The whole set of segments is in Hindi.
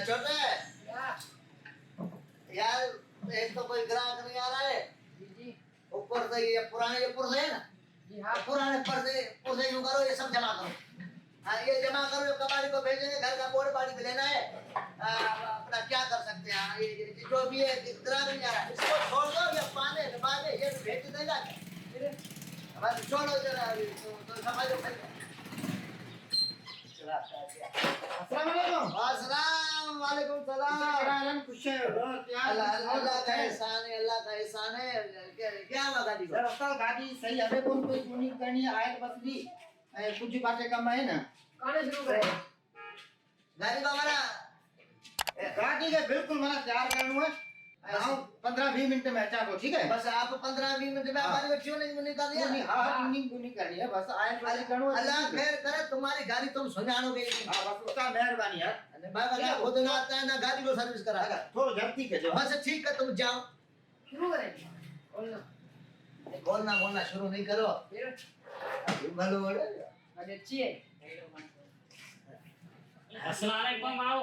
छोटे यार, एक तो कोई ग्राहक नहीं आ रहा है। ऊपर से ये पुराने पुर्जे है ना, पुराने पुर्जे यूं करो, ये सब जमा करो। हाँ, ये जमा करो, ये कबाड़ी को भेजेंगे, घर का बोर्ड बाड़ी भी लेना है। अपना क्या कर सकते हैं। हाँ, ये जो भी है ग्राहक नहीं आ रहा, इसको छोड़ दो, ये पाने बागे ये भेज देगा। बस छोड़ो जरा, तो समझो पहले। अस्सलाम वालेकुम। अस्सलाम वालेकुम सलाम। अल्लाह का एहसान है, अल्लाह का एहसान है। क्या हुआ गाड़ी को? रास्ता गाड़ी सही हमें कोई ट्यूनिंग करनी है, आयल बस दी कुछ बातें कम है ना, कौन शुरू करे गाड़ी को? हमारा गाड़ी के बिल्कुल मना तैयार करना है। आओ 15-20 मिनट में चाहो, ठीक है? बस आप 15-20 मिनट में हमारी को ट्यूनिंग निकाल दिया। नहीं, हाँ ट्यूनिंग करनी है, बस आयल वाली करना है। अल्लाह खैर करे, तुम्हारी गाड़ी तुम सुजानोगे। हां, बस उसका मेहरबानी यार। बाबा ना खुद ना आता है ना गाड़ी को सर्विस कराएगा। थोड़ा जल्दी कर जो। बस ठीक है, तुम जाओ। शुरू करें? बोलना शुरू नहीं करो फिर भलो अरे अच्छी है। अस्सलाम वालेकुम आओ।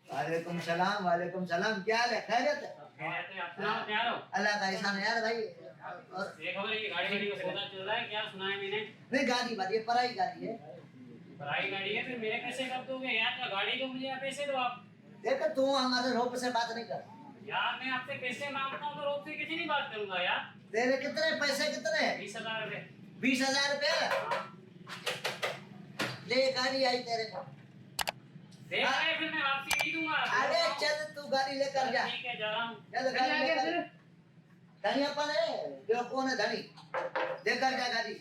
वालेकुम सलाम। क्या हाल है? खैरियत है? अपना क्या हो? अल्लाह का एहसान है यार भाई। ये खबर है कि गाड़ी का सौदा चल रहा है, क्या सुना है मैंने? नहीं गाड़ी बात, ये पराई गाड़ी है। पराई गाड़ी है, फिर मेरे पैसे कब दोगे यार? गाड़ी दो मुझे या पैसे दो आप। देखो तू हमारे रोप से बात नहीं कर यार, मैं आपसे पैसे मांगता हूँ तो रोक से किसी नहीं बात करूंगा यार। तेरे कितने पैसे? कितने? 20,000 रुपए। 20,000 रुपए ले। गाड़ी आई तेरे को, देख रहे फिर मैं वापसी नहीं दूंगा। अरे चल तू गाड़ी लेकर जा। ठीक है, जा रहा हूँ। चल गाड़ी लेकर। धनियापन है जो कौन है धनी, लेकर जा गाड़ी।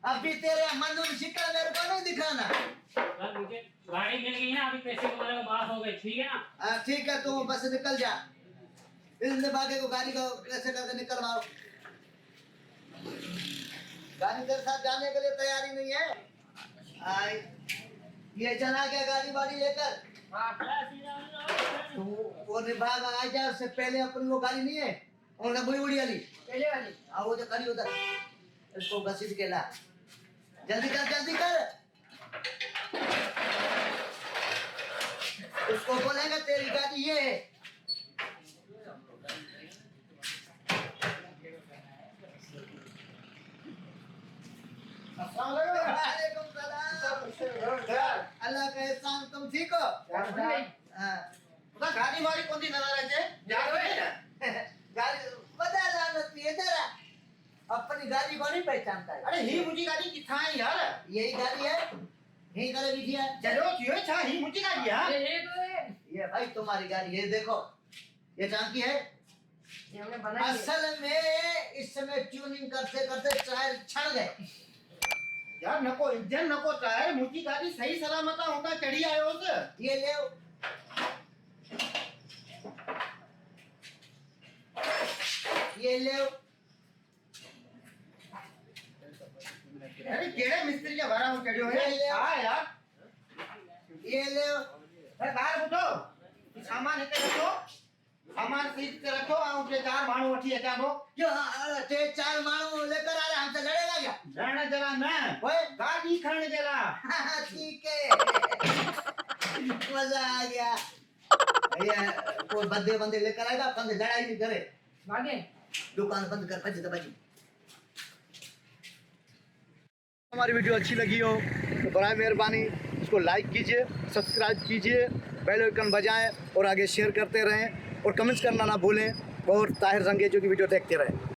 अभी तेरे मंजूर शिकल मेरे को नहीं दिखाना। सर मुझे गाड़ी मिल गई है, अभी पैसे तुम्हारे को माफ हो गए, ठीक है ना? ठीक है, तू बस निकल जा। इस बागे को गाड़ी को कैसे करके निकलवाओ। गाड़ी तेरे साथ जाने के लिए तैयारी नहीं है। ये चला गया गाड़ी वाड़ी लेकर। तू वो विभाग आ जा, उससे पहले अपनी वो गाड़ी नहीं है और बुरी बुरी वाली पहले वाली, हाँ वो जो खड़ी उधर, इसको घसीट के ला। जल्दी कर। उसको बोलेगा तेरी गाड़ी ये है। अस्सलाम वालेकुम। वालेकुम सलाम। अल्लाह का एहसान। तुम ठीक हो? हाँ। गाड़ी वाली कौन सी नजर है? यार है ना गाड़ी बता जानत नहीं है तेरा, अपनी गाड़ी को नहीं पहचानता है। अरे ही मुझी गाड़ी किथा है यार? यही गाड़ी है, यही करे बिठी है। चलो क्यों छा ही मुझी गाड़ी है? ये भाई तुम्हारी गाड़ी है, देखो ये टांकी है। ये हमने बनाई है। असल में इस समय ट्यूनिंग करते करते टायर छड़ गए यार। नको इंजन नको टायर, मुझी गाड़ी सही सलामत होता चढ़ी आयो तो ये ले अरे केड़े मिस्त्री का भरा हो चढ़ियो है? हां यार, ये ले। अरे बाहर उठो, सामान इते रखो, सामान सीट पे रखो। आ उठे 4 माणू उठी अचा दो। जो ते 4 माणू लेकर आ रहे, हमसे लड़ेगा क्या? लड़ने जरा ना ओए गाड़ी खड़ने जरा। ठीक है। मजा आ गया। भैया कोई बंदे लेकर आएगा, बंदे लड़ाई नहीं करे, भागे दुकान बंद कर भज दबाजी। हमारी वीडियो अच्छी लगी हो तो बराए मेहरबानी इसको लाइक कीजिए, सब्सक्राइब कीजिए, बेल आइकन बजाएं और आगे शेयर करते रहें और कमेंट्स करना ना भूलें और ताहिर रंगेजो की वीडियो देखते रहें।